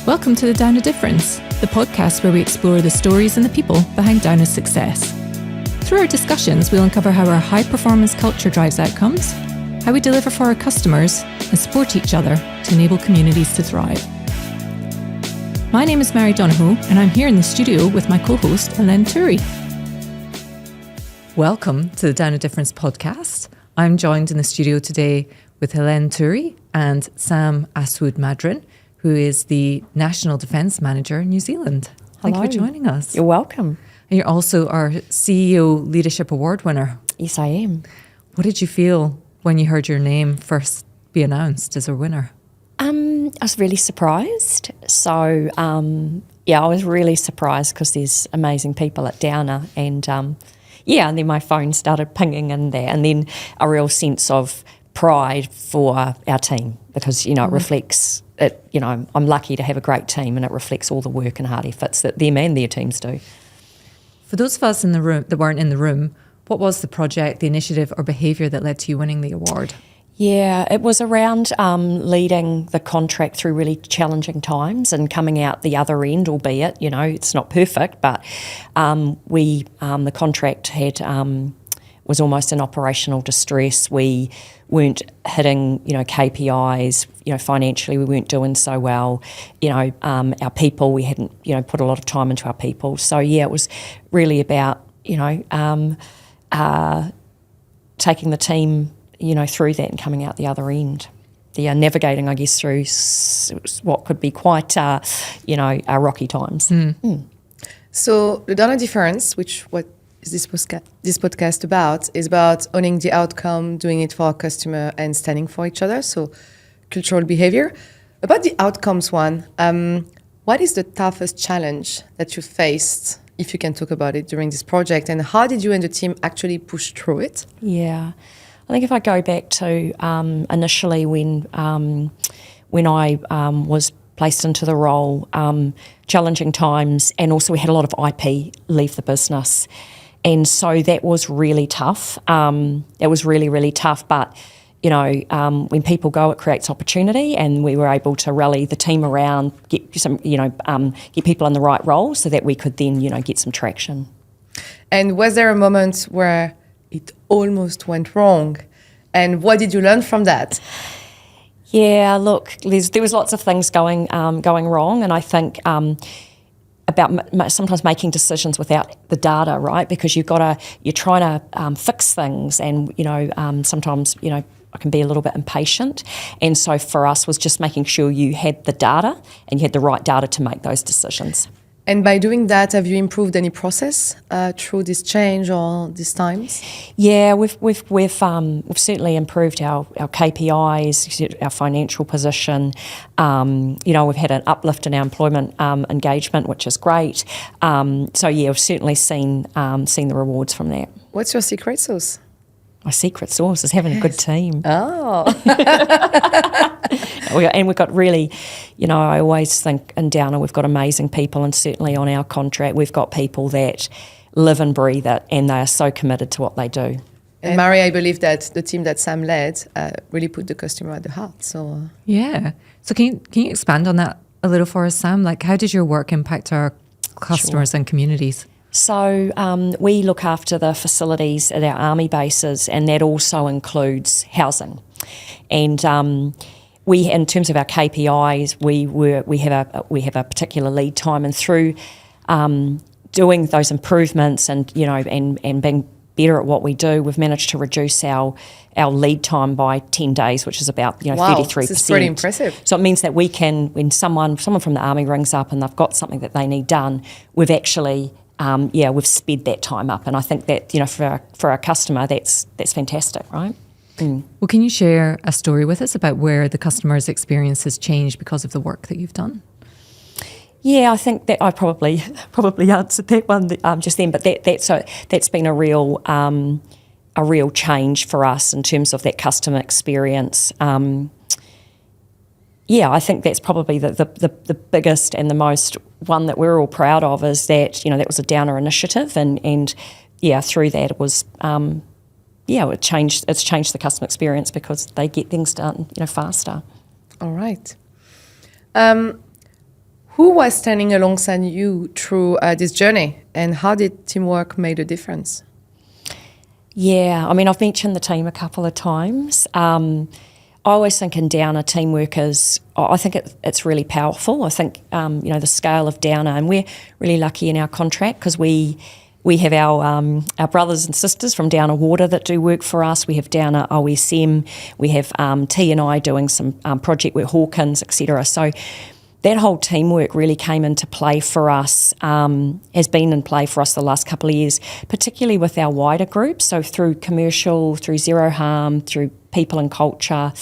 Welcome to the Down a Difference, the podcast where we explore the stories and the people behind Downa's success. Through our discussions, we'll uncover how our high-performance culture drives outcomes, how we deliver for our customers, and support each other to enable communities to thrive. My name is Mary Donoghue, and I'm here in the studio with my co-host, Hélène Toury. Welcome to the Down a Difference podcast. I'm joined in the studio today with Hélène Toury and Sam Astwood-Maddren, who is the National Defence Manager in New Zealand. Thank you for joining us. You're welcome. And you're also our CEO Leadership Award winner. Yes, I am. What did you feel when you heard your name first be announced as a winner? I was really surprised. So, I was really surprised because there's amazing people at Downa, and and then my phone started pinging in there, and then a real sense of pride for our team because, it reflects it. I'm lucky to have a great team, and it reflects all the work and hard efforts that them and their teams do. For those of us in the room that weren't in the room, what was the project, the initiative or behaviour that led to you winning the award? Yeah, it was around leading the contract through really challenging times and coming out the other end, albeit, it's not perfect, but the contract was almost in operational distress. We weren't hitting, KPIs, financially we weren't doing so well. Our people, we hadn't, put a lot of time into our people. So, it was really about, taking the team through that and coming out the other end. Navigating, I guess, through what could be quite, rocky times. So the Down a Difference, what is this podcast about, is about owning the outcome, doing it for our customer and standing for each other, so cultural behavior. About the outcomes one, what is the toughest challenge that you faced, if you can talk about it, during this project, and how did you and the team actually push through it? Yeah. I think if I go back to initially when I was placed into the role, challenging times, and also we had a lot of IP leave the business. And so that was really tough. It was really, really tough. But, when people go, it creates opportunity, and we were able to rally the team around, get people in the right role so that we could then, get some traction. And was there a moment where it almost went wrong? And what did you learn from that? Yeah, look, there was lots of things going wrong, and I think about sometimes making decisions without the data, right? Because you're trying to fix things, and sometimes I can be a little bit impatient, and so for us was just making sure you had the data and you had the right data to make those decisions. And by doing that, have you improved any process through this change or these times? Yeah, we've certainly improved our KPIs, our financial position. We've had an uplift in our employment engagement, which is great. We've certainly seen the rewards from that. What's your secret sauce? My secret sauce is having a good team. Oh. And we've got really, I always think in Downa we've got amazing people, and certainly on our contract we've got people that live and breathe it, and they are so committed to what they do. And Mary, I believe that the team that Sam led really put the customer at the heart. So Yeah. So can you expand on that a little for us, Sam? Like, how does your work impact our customers and communities? So we look after the facilities at our army bases, and that also includes housing. And in terms of our KPIs, we have a particular lead time, and through doing those improvements and being better at what we do, we've managed to reduce our lead time by 10 days, which is about 33%. This is pretty impressive. So it means that we can, when someone from the army rings up and they've got something that they need done, we've actually we've sped that time up, and I think that for our customer that's fantastic, right? Well, can you share a story with us about where the customer's experience has changed because of the work that you've done? Yeah, I think that I probably answered that one just then, but that's been a real change for us in terms of that customer experience. I think that's probably the biggest and the most one that we're all proud of, is that that was a Downa initiative, and through that it was it's changed the customer experience because they get things done faster. All right. Who was standing alongside you through this journey, and how did teamwork make a difference? Yeah, I mean, I've mentioned the team a couple of times. I always think in Downer, teamwork is, I think it's really powerful. I think, the scale of Downer, and we're really lucky in our contract because we have our brothers and sisters from Downer Water that do work for us. We have Downer OSM. We have T&I doing some project work, Hawkins, etc. So that whole teamwork really came into play for us, has been in play for us the last couple of years, particularly with our wider group. So through commercial, through zero harm, through people and culture,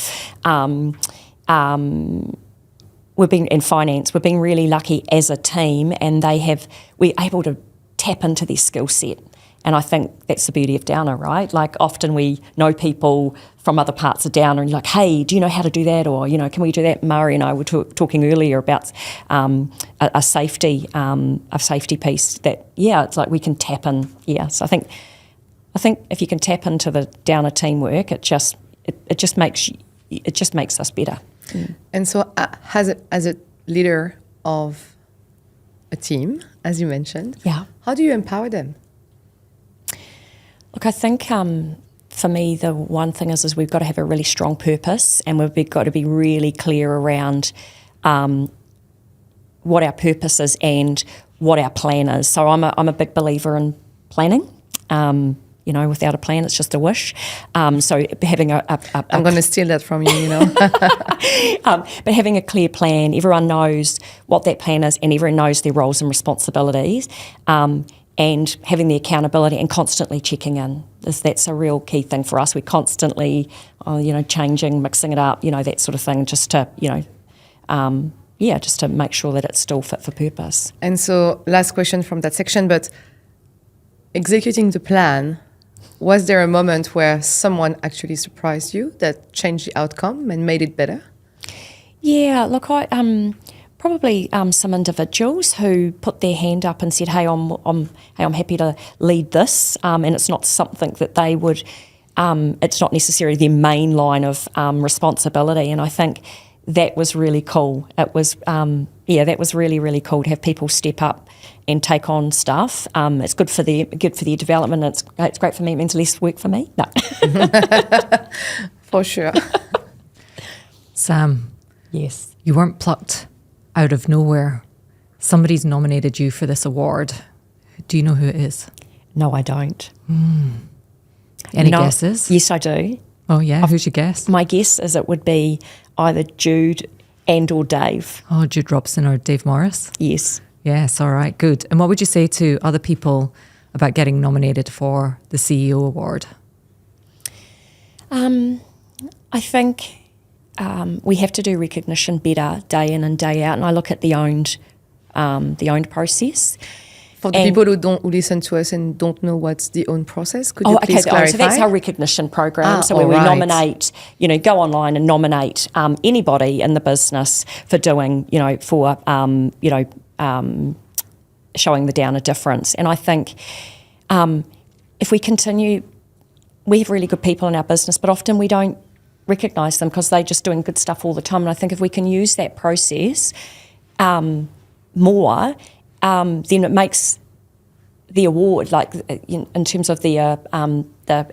we've been in finance. We've been really lucky as a team, and we're able to tap into their skill set. And I think that's the beauty of Downer, right? Like often we know people from other parts of Downer and you're like, hey, do you know how to do that? Or, can we do that? Murray and I were talking earlier about a safety piece that, it's like we can tap in. Yeah, so I think if you can tap into the Downer teamwork, it just makes us better. Mm. And so as a leader of a team, as you mentioned, how do you empower them? Look, I think for me the one thing is we've got to have a really strong purpose, and we've got to be really clear around what our purpose is and what our plan is. So I'm a big believer in planning. Without a plan, it's just a wish. So having I'm going to steal that from you, But having a clear plan, everyone knows what that plan is and everyone knows their roles and responsibilities, and having the accountability and constantly checking in. That's a real key thing for us. We're constantly, changing, mixing it up, that sort of thing, just to, just to make sure that it's still fit for purpose. And so last question from that section, but executing the plan, was there a moment where someone actually surprised you that changed the outcome and made it better? Yeah, look, I probably some individuals who put their hand up and said, "Hey, I'm happy to lead this," and it's not something that they would. It's not necessarily their main line of responsibility, and I think that was really cool. It was, that was really, really cool to have people step up and take on stuff. It's good for their development. It's great for me. It means less work for me. No. For sure. Sam. Yes. You weren't plucked out of nowhere. Somebody's nominated you for this award. Do you know who it is? No, I don't. Any guesses? Yes, I do. Oh, yeah? Who's your guess? My guess is it would be either Jude and or Dave. Oh, Jude Robson or Dave Morris? Yes. Yes, all right, good. And what would you say to other people about getting nominated for the CEO award? I think we have to do recognition better day in and day out. And I look at the owned process. For the people who listen to us and don't know what's the owned process, could you please clarify? So that's our recognition program. So where we nominate, go online and nominate anybody in the business for doing, showing the Downer difference. And I think if we continue, we have really good people in our business, but often we don't recognise them because they're just doing good stuff all the time. And I think if we can use that process more, then it makes the award, like in terms of the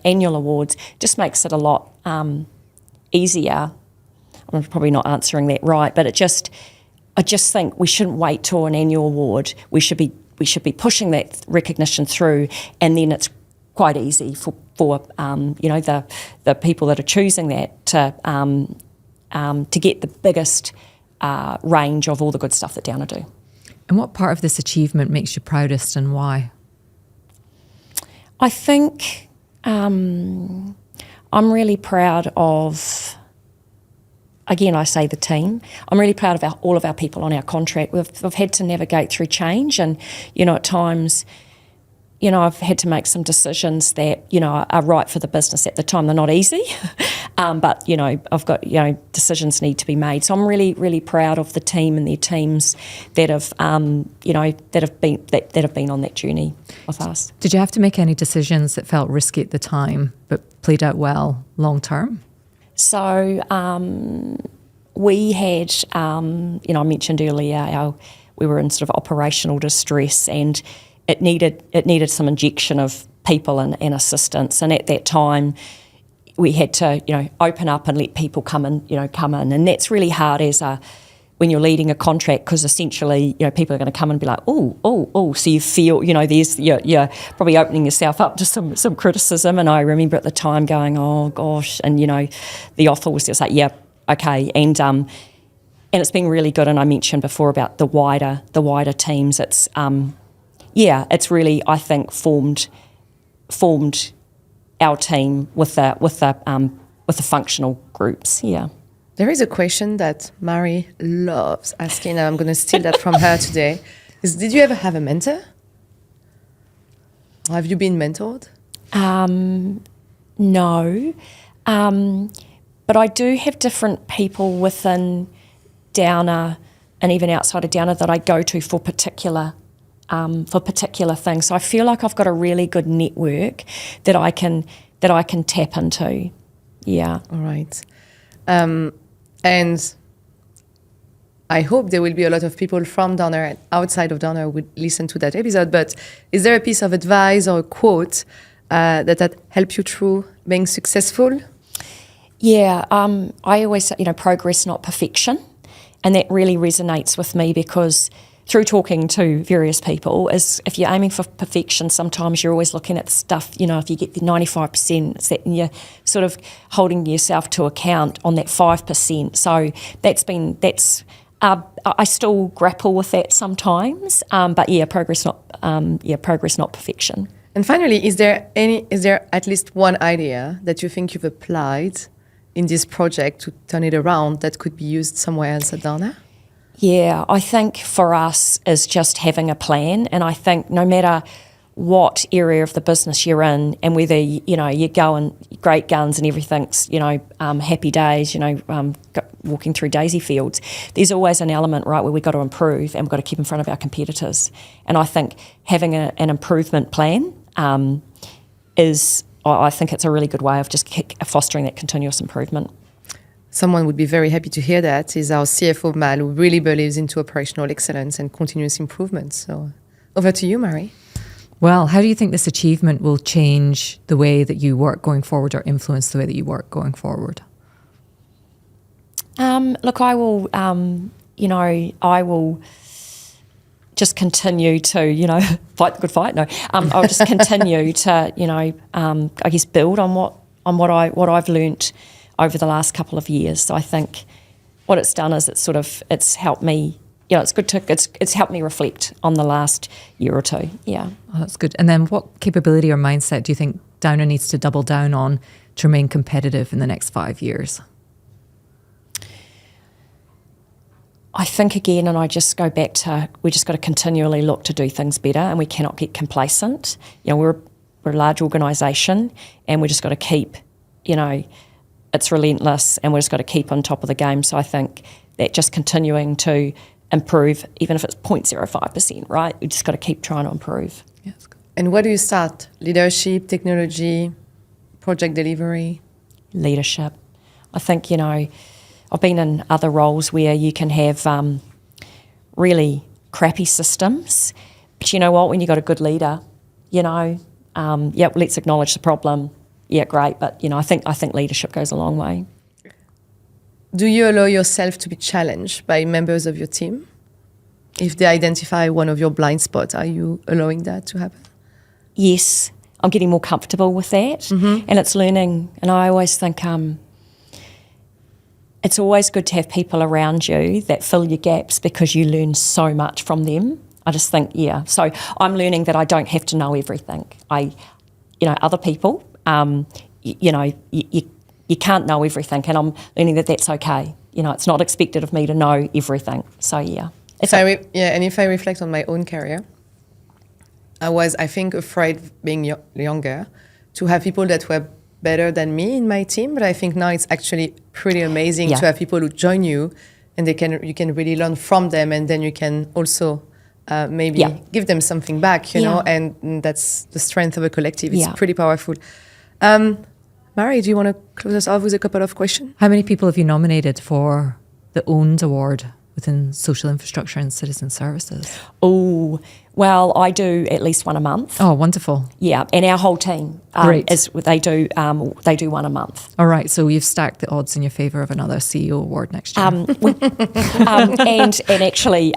annual awards, just makes it a lot easier. I'm probably not answering that right, but I just think we shouldn't wait till an annual award. We should be pushing that recognition through, and then it's quite easy for the people that are choosing that to get the biggest range of all the good stuff that Downer do. And what part of this achievement makes you proudest and why? I think I'm really proud of, again, I say the team. I'm really proud of all of our people on our contract. We've had to navigate through change, and, at times, I've had to make some decisions that, are right for the business at the time. They're not easy, but, I've got, decisions need to be made. So I'm really, really proud of the team and their teams that have, that have been on that journey with us. Did you have to make any decisions that felt risky at the time but played out well long term? So we had, I mentioned earlier, were in sort of operational distress, and it needed some injection of people and assistance. And at that time, we had to, open up and let people come in, and that's really hard when you're leading a contract, because essentially, people are going to come and be like, oh, so you feel, you're probably opening yourself up to some criticism. And I remember at the time going, oh gosh, and the offer was just like, yeah, okay, and it's been really good. And I mentioned before about the wider teams. It's it's really, I think, formed our team with the functional groups. Yeah. There is a question that Mary loves asking, and I'm going to steal that from her today. Did you ever have a mentor? Have you been mentored? No. But I do have different people within Downer and even outside of Downer that I go to for particular things. So I feel like I've got a really good network that I can tap into. Yeah. All right. And I hope there will be a lot of people from Downer and outside of Downer who would listen to that episode. But is there a piece of advice or a quote that helped you through being successful? Yeah, I always say, progress, not perfection. And that really resonates with me, because through talking to various people, is if you're aiming for perfection, sometimes you're always looking at stuff, if you get the 95%, it's that, and you're sort of holding yourself to account on that 5%. So I still grapple with that sometimes. But yeah, progress, not perfection. And finally, is there at least one idea that you think you've applied in this project to turn it around that could be used somewhere else at Downer? Yeah, I think for us is just having a plan. And I think no matter what area of the business you're in, and whether, you're going great guns and everything's, happy days, walking through daisy fields, there's always an element, right, where we've got to improve and we've got to keep in front of our competitors. And I think having an improvement plan I think it's a really good way of just fostering that continuous improvement. Someone would be very happy to hear that is our CFO, Mal, who really believes into operational excellence and continuous improvement. So over to you, Mary. Well, how do you think this achievement will change the way that you work going forward, or influence the way that you work going forward? Look, I will just continue to, fight the good fight. No, I'll just continue to, I guess, build on what I've learnt over the last couple of years. So I think what it's done is it's helped me. It's helped me reflect on the last year or two. Yeah, oh, that's good. And then, what capability or mindset do you think Downer needs to double down on to remain competitive in the next 5 years? I think again, and I just go back to, we just got to continually look to do things better, and we cannot get complacent. We're a large organisation, and we just got to keep, it's relentless, and we just got to keep on top of the game. So I think that just continuing to improve, even if it's 0.05%, right? We just got to keep trying to improve. Yes. And where do you start? Leadership, technology, project delivery? Leadership. I think, I've been in other roles where you can have really crappy systems, but you know what? When you got a good leader, let's acknowledge the problem. Yeah, great, but I think leadership goes a long way. Do you allow yourself to be challenged by members of your team? If they identify one of your blind spots, are you allowing that to happen? Yes, I'm getting more comfortable with that, and it's learning. And I always think it's always good to have people around you that fill your gaps, because you learn so much from them. I just think, so I'm learning that I don't have to know everything. Other people, you can't know everything, and I'm learning that that's okay. It's not expected of me to know everything. So, yeah. And if I reflect on my own career, I was, I think, afraid, being younger, to have people that were better than me in my team. But I think now it's actually pretty amazing to have people who join you, and you can really learn from them, and then you can also maybe give them something back, you know, and that's the strength of a collective. It's pretty powerful. Mary, do you want to close us off with a couple of questions? How many people have you nominated for the Owned Award within social infrastructure and citizen services? Oh, well, I do at least one a month. Oh, wonderful. Yeah, and our whole team Great. they do one a month. All right, so you've stacked the odds in your favour of another CEO award next year. And actually,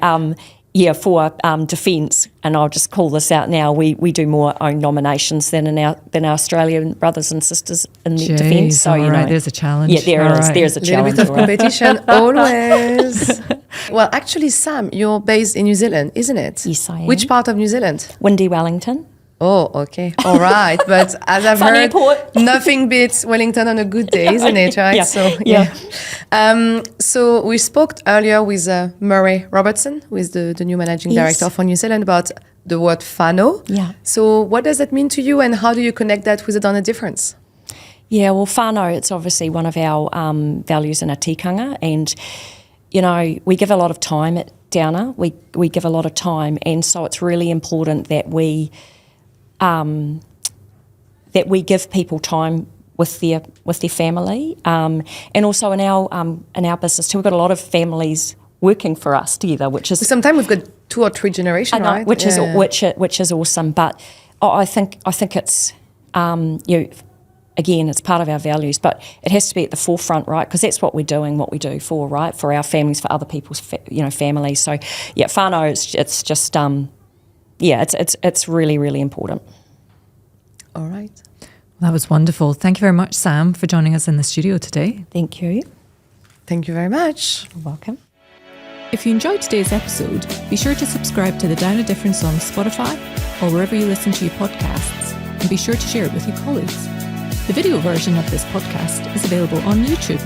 for defence, and I'll just call this out now, we do more own nominations than our Australian brothers and sisters in the defence. So all right, there's a challenge. Yeah, there all is. Right. There's a challenge. Little bit of competition always. Well, actually, Sam, you're based in New Zealand, isn't it? Yes, I am. Which part of New Zealand? Windy Wellington. Oh, okay. All right. But as I've Funny heard, port. nothing beats Wellington on a good day, isn't it? Right? Yeah. So, Yeah. So we spoke earlier with Murray Robertson, who is the new managing Yes. director for New Zealand, about the word whānau. Yeah. So what does that mean to you, and how do you connect that with the Downer difference? Yeah, well, whānau, it's obviously one of our values in our tikanga, and, we give a lot of time at Downer. We give a lot of time, and so it's really important that we give people time with their family, and also in our business too. We've got a lot of families working for us together, which is Sometimes we've got 2 or 3 generations, right? which is awesome. But I think it's again, it's part of our values, but it has to be at the forefront, right? Because that's what we're doing, what we do for, right? For our families, for other people's families. So yeah, whānau, it's just it's really, really important. All right. That was wonderful. Thank you very much, Sam, for joining us in the studio today. Thank you. Thank you very much. You're welcome. If you enjoyed today's episode, be sure to subscribe to the Downer Difference on Spotify or wherever you listen to your podcasts, and be sure to share it with your colleagues. The video version of this podcast is available on YouTube.